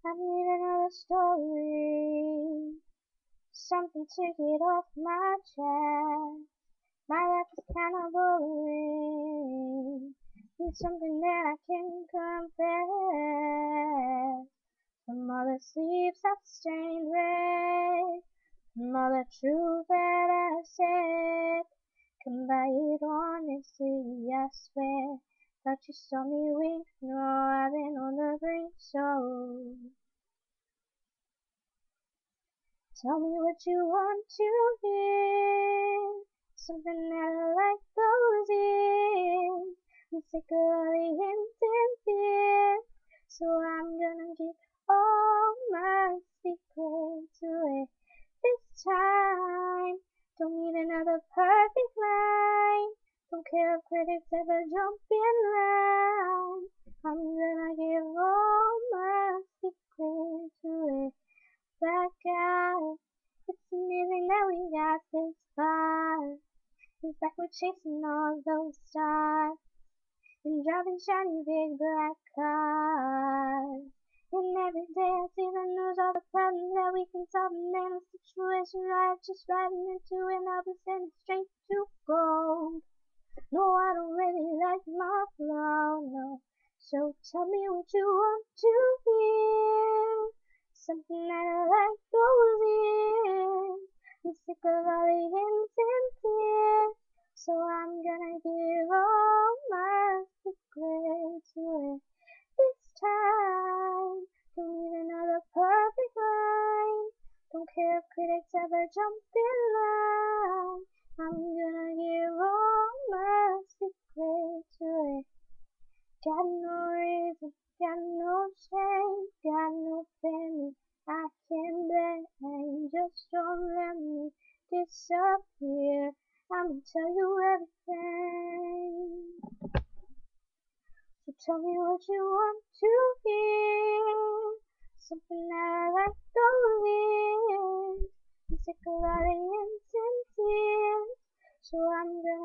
I need another story, something to get off my chest. My life is kinda boring, need something that I can confess. From all the sleeps I've stained red, from all the truth that I've said, come by it honestly, I swear. Thought you saw me wink, no, I've been on the brink, so tell me what you want to hear, something that like those ears. I'm sick of the hints and fears, so I'm gonna give all my secrets away this time. Don't need another perfect line, don't care if critics ever jump in line. I'm gonna give all my secrets away. Black out, it's amazing that we got this far. It's like we're chasing all those stars and driving shiny big black cars. And every day I see the news, all the problems that we can solve, and then a situation right just riding into it, and I'll be sending straight to gold. No, I don't really like my flow, no. So tell me what you want to hear, something that I like those ears. I'm sick of all the hints and tears, so I'm gonna give all my secrets away this time. Don't need another perfect line, don't care if critics ever jump in line. I'm gonna give all my secrets away. Got no reason, got no shame, got no family I can blame. Just don't let me disappear, I'ma tell you everything. So tell me what you want to hear, something that I like those ears. I'm sick of all the hints and tears, so I'm gonna